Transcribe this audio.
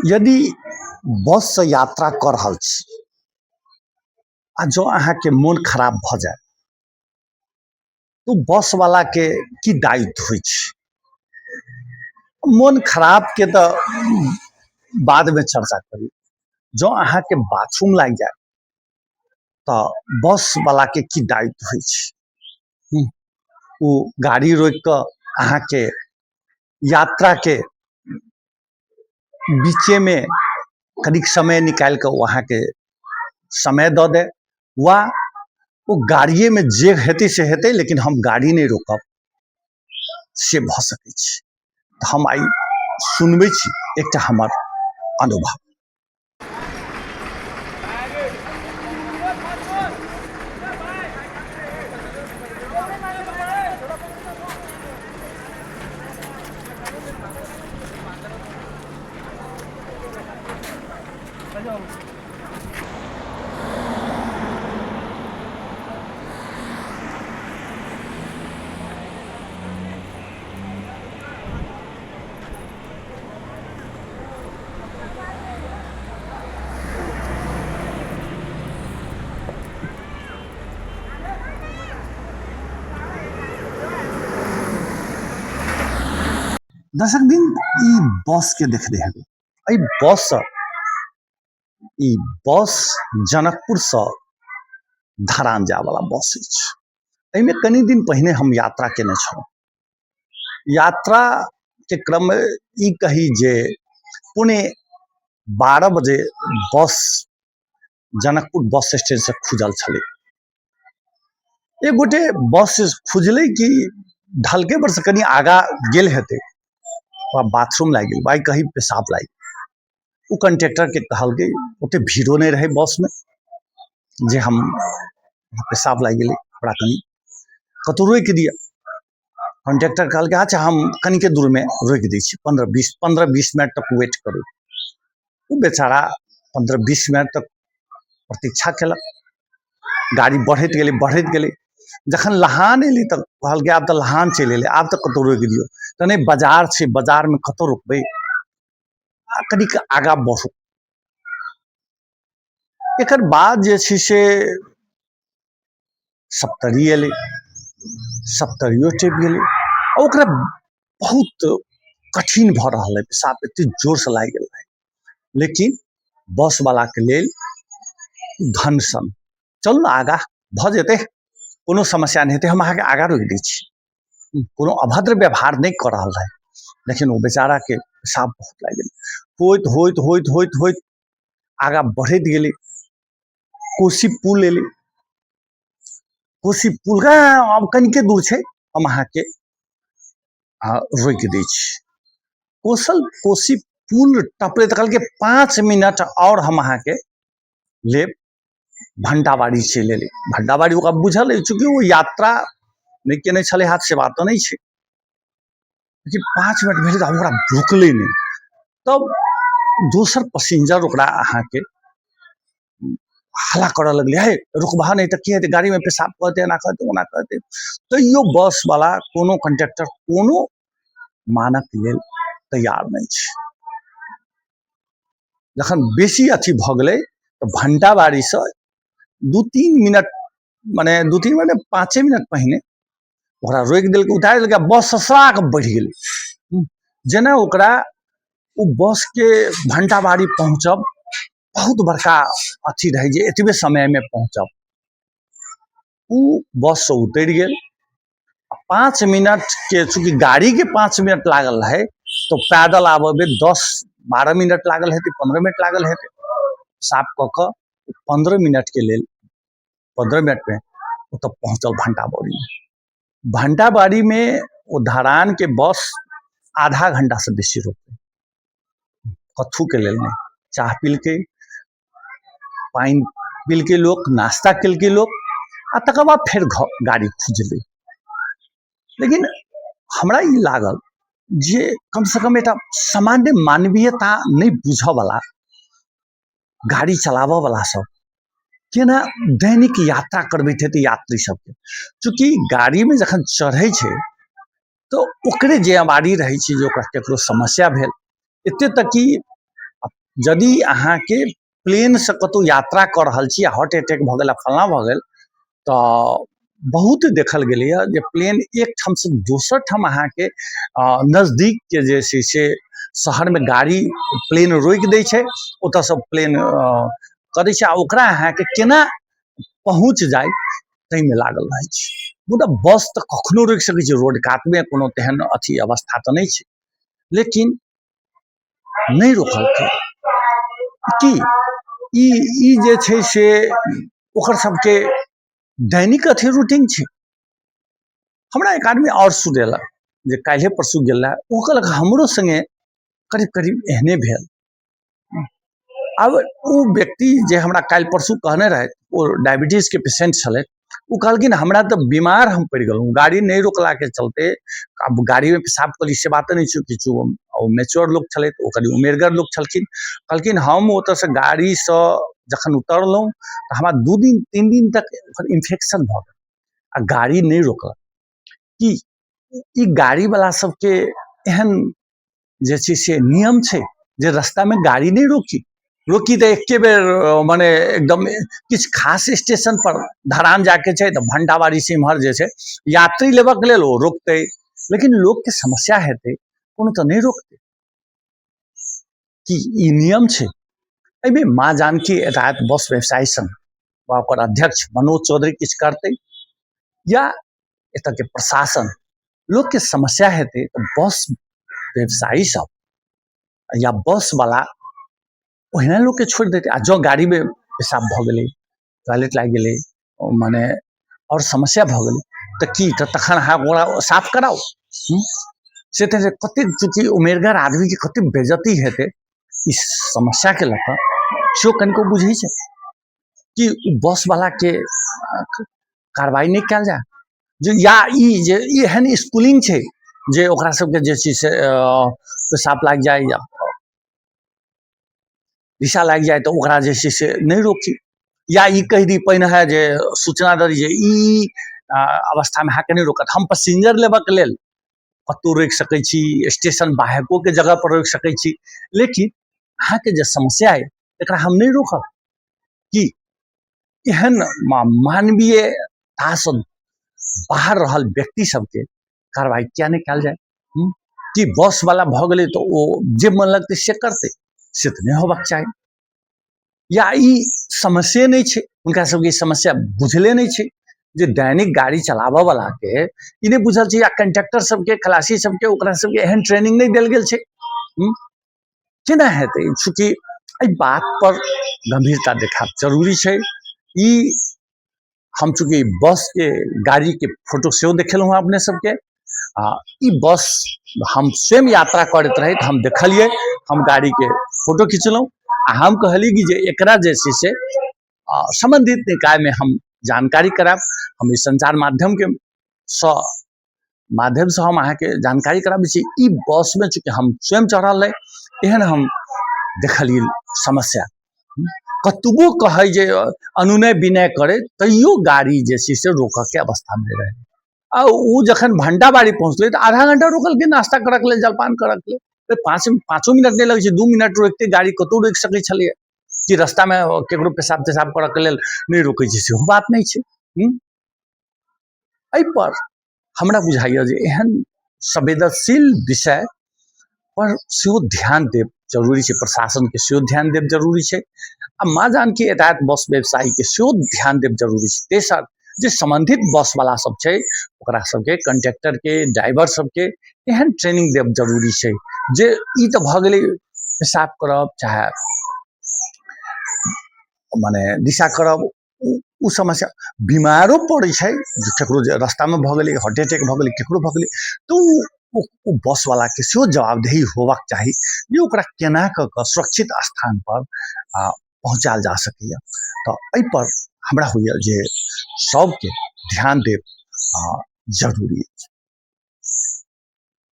यदि बस से यात्रा कर रहल छी आ जो अहाँके मोन खराब भ जाए तो बस वाला के की दायित्व होइ छै। मोन खराब के तो बाद में चर्चा करी। जो अहाँके बाथरूम लाग जाए तो बस वाला के की दायित्व होइ छै। वो गाड़ी रोक के अहाँके यात्रा के बीचे में कनिक समय निकाल के वहाँ के समय दऽ दे, वा वो गाड़िए में जे हेतै से हेतै, लेकिन हम गाड़ी नहीं रोकब से भ सकै छै। तऽ हम आई सुनबै छी एकटा हमर अनुभव। दर्शक दिन ई बस के देखने हेबै। ई बस जनकपुर से धरान जाए वाला बस अछि। एहिमे कनि दिन पहिने हम यात्रा केने छलहुँ। यात्रा के क्रम में ई कही जे पौने 12 बजे बस जनकपुर बस स्टैंड से खुजल छलै। एक गोटे बस खुजलै कि ढलके पर से कनी आगा गेल हेतै, बाथरूम लाग गेल, कहीं पेशाब लाग गेल। वो कंडक्टर के कहलकै, ओते भीड़ो नहीं रहे बस में, जे हम पेशाब लाग गेलै, हमरा कनी कतौ रोक दिया। कंडक्टर कहलकै अच्छा हम कनी के दूर में रोक दै छी, 15-20 मिनट तक वेट करू। वो बेचारा 15-20 मिनट तक प्रतीक्षा केलक। गाड़ी बढ़ैत गेलै। जखन लहान एली तक कहलकै आब तऽ लहान चलि एलै, आब तऽ कतौ रोक दियौ। तऽ नहीं, बाजार छै, बाजार में कतौ रोकबै, कनिक आगा बढ़ू। एकर बाद जे छै से सप्तरी एलै, सप्तरियो टेप गेलै। ओकरा बहुत कठिन भ रहल है, पेशाब एते जोर से लागि गेल है। लेकिन बस वाला के लेल धन सन, चलू ने आगा भ जेतै, कोनो समस्या नहीं हेतै, हम अहाँके आगा रोकि दै छी। कोनो अभद्र व्यवहार नहीं कर रहल है, लेकिन वो बेचारा के पेशाब बहुत लागि गेलै। होइत आगा बढ़ैत गेलै। कोसी पुल एलै। कोसी पुल अब कनिके दूर छै, हम अहाँके रोकि दै छी। कोसी पुल टपले तऽ कहलकै 5 मिनट और हम अहाँके लेब, भंडाबाड़ी चलि एलै। भंडाबाड़ी ओकरा बुझल है, चूंकि वो यात्रा नहीं केने छलै हाथ से बात तो नहीं छै, लेकिन 5 मिनट भेलै तऽ ओकरा रुकलै नहीं। तब दोसर पैसेंजर ओकरा अहाँके हल्ला करऽ लगलै, हे रुकबा नहीं तऽ की हेतै, गाड़ी में पेशाब करतै, एना करतै ओना करतै। तैयो बस वाला कोनो कंडक्टर कोनो मानक लेल तैयार नहीं छै। जखन बेसी अथी भ गेलै तऽ भंडाबाड़ी से 2-3 मिनट, माने 2-3 मिनट 5 मिनट पहिने ओकरा रोकि देलकै, उतारि देलकै। बस ससराक बढ़ि गेलै। जेना ओकरा वो बस के भंडाबाड़ी पहुँचब बहुत बड़का अथी रहे, जे एतबे समय में पहुँचब। वो बस से उतरि गेल। 5 मिनट के, चूंकि गाड़ी के 5 मिनट लागल है, तो पैदल आबे में 10-12 मिनट लागल हेतै, 15 मिनट लागल हेतै। साफ कऽ कऽ 15 मिनट के लेल 15 मिनट में ओतऽ पहुँचल भंडाबाड़ी में। भंडाबाड़ी में वो धरान के बस आधा घंटा से बेसी रोकलै, कथू के लेल नहीं। चाह पीलकै, पानी पीलकै लोक, नाश्ता केलकै लोक, आ तकर बाद फेर गाड़ी खुजलै। लेकिन हमरा ई लागल जे कम से कम एटा सामान्य मानवीयता नहीं बुझऽ वाला गाड़ी चलाबऽ वाला सब केना दैनिक यात्रा करबैत हेतै यात्री सबके। चूँकि गाड़ी में जखन चढ़ै छै तो ओकरे जिम्मेवारी रहै छै जे ओकरा केकरो समस्या भेल, एते तक कि यदि अहाँ के प्लेन से कतौ यात्रा कर रहल छी हार्ट अटैक भ गेल फलना भ गेल तो बहुत देखल गेलै जे प्लेन एक ठाम से दोसर ठाम अहाँ के नजदीक के जे छै से शहर में गाड़ी प्लेन रोकि दै छै, ओतऽ से प्लेन करै छै आ ओकरा अहाँ के केना पहुँच जाय ताहिमे लागल रहै छै। मुदा बस तऽ कखनो रोकि सकै छै, रोड कातमे कोनो तेहन अथी अवस्था तऽ नहि छै, लेकिन नहीं रोकलकै कि ई जे छै से ओकर सबके दैनिक अथी रूटीन छै। हमरा एक आदमी और सुनेलक जे काल्हे परसू गेल रहा, ओ कहलक हमरो संगे करीब करीब एहने भेल। अब ओ व्यक्ति जे हमरा काल्हि परसू कहने रहथि, ओ डायबिटीज के पेशेंट छलै, ओ कहलखिन हमरा तऽ बीमार हम पड़ि गेलहुँ गाड़ी नहीं रोकला के चलते। अब गाड़ी में पेशाब करी से बात नहीं छै, किछु मेच्योर लोग छलै, ओ कनि उमेरगर लोग छलखिन। कहलखिन हम ओतऽ से गाड़ी से जखन उतरलहुँ तऽ हमरा 2 दिन 3 दिन तक इन्फेक्शन भऽ गेल आ गाड़ी नहीं रोकलक। कि ई गाड़ी वाला सबके एहन जे छै से नियम छै जे रास्ता में गाड़ी नहीं रोकी तो एके बेर माने एकदम किछु खास स्टेशन पर धरान जाके छै तो भंडाबाड़ी से इम्हर जे छै यात्री लेबऽ के लेल ओ रोकतै, लेकिन लोग के समस्या हेतै कोनो तो नहीं रोकतै। कि ई नियम छै। एहिमे माँ जानकी यातायात बस व्यवसायी संघ वा ओकर अध्यक्ष मनोज चौधरी किछु करतै, या एतऽ के प्रशासन लोग के समस्या हेतै तो बस व्यवसायी सब या बस वाला ओहिना लोग के छोड़ देते। आ जो गाड़ी में पेशाब भ गेलै, टॉयलेट लागि गेलै, माने और समस्या भ गेलै तऽ की तखन अहाँ ओकरा साफ कराउ। से तऽ कतेक चूँकि उमेरगर आदमी के कतेक बेइज्जती हेतै इस समस्या के लऽ कऽ सेहो कनिको बुझै छै कि बस वाला के कार्रवाई नहीं कयल जाय, जे या ई जे एहन स्कूलिंग छै जे ओकरा सबके जे छै से पेशाब लागि जाए या दिशा लागि जाए तो ओकरा जे छै से नहीं रोकी, या ई कहि दी पहिने है जे सूचना दी जे ई अवस्था में अहाँके नहीं रोकत। हम पैसेंजर लेबऽ के लेल कतौ रोकि सकै छी, स्टेशन बाहको के जगह पर रोकि सकै छी, लेकिन अहाँके जे समस्या है एकरा हम नहीं रोकब। कि एहन मानवीयता से बाहर रहल व्यक्ति सबके कार्रवाई किया नहीं कयल जाए। कि बस वाला भ गेलै तो ओ जे मन लगतै से करतै, से तऽ नहीं होबाक चाही। या ई समस्या नहीं छै, उनका सबके समस्या बुझले नहीं छै जे दैनिक गाड़ी चलाबऽ वाला के ई नहीं बुझल छै, या कंडक्टर सबके खलासी सबके ओकरा सबके एहन ट्रेनिंग नहीं देल गेल छै। केना हेतै, चूँकि एहि बात पर गंभीरता देखाब जरूरी छै। ई हम चूँकि बस के गाड़ी के फोटो सेहो देखेलहुँ अपने सबके, ई बस हम स्वयं यात्रा करैत रही हम देखलिए, हम गाड़ी के फोटो खिंचलहुँ आ हम कहली कि जे एकरा जे छै से संबंधित निकाय में हम जानकारी कराब। हम इस संचार माध्यम के माध्यम से हम अहाँ के जानकारी कराबै छी। ई बस में चूँकि हम स्वयं चढ़ल रही, एहन हम देखलिए समस्या, कतबो कहे जे अनुनय विनय करे तैयो गाड़ी जे छै से रोकऽ के अवस्था में रहे। आ ओ जखन भंडाबाड़ी पहुँचले तो आधा घंटा रोकलकै नाश्ता करऽ के लेल, जलपान करऽ के लेल। पाँचो मिनट नहीं लगे छै, 2 मिनट रोकते गाड़ी कतौ रोकि सकै छलियै कि रास्ता में केकरो पेशाब तेशाब करऽ के लेल नहीं रोकै छै, सेहो बात नहीं छै। एहि पर हमरा बुझाइए जे एहन संवेदनशील विषय पर सेहो ध्यान देब जरूरी छै, प्रशासन के सेहो ध्यान देब जरूरी छै, आ माँ जानकी यातायात बस व्यवसायी के सेहो ध्यान देब जरूरी छै। तेसर जे संबंधित बस वाला सब छै ओकरा सबके, कंडक्टर के, ड्राइवर सबके एहन ट्रेनिंग देब जरूरी छै जे ई तऽ भऽ गेलै पेशाब करब चाहे माने दिशा करब उ समस्या, बीमारो पड़ै छै ककरो जे रास्ता में भऽ गेलै, हार्ट अटैक भऽ गेलै, केकरो भऽ गेलै तो ओ बस वाला के सेहो जवाबदेही होबाक चाही जे ओकरा केना कऽ कऽ सुरक्षित स्थान पर पहुँचायल जा सकैए। तऽ एहि पर हमरा होइए जे सबके ध्यान देब जरूरी अछि।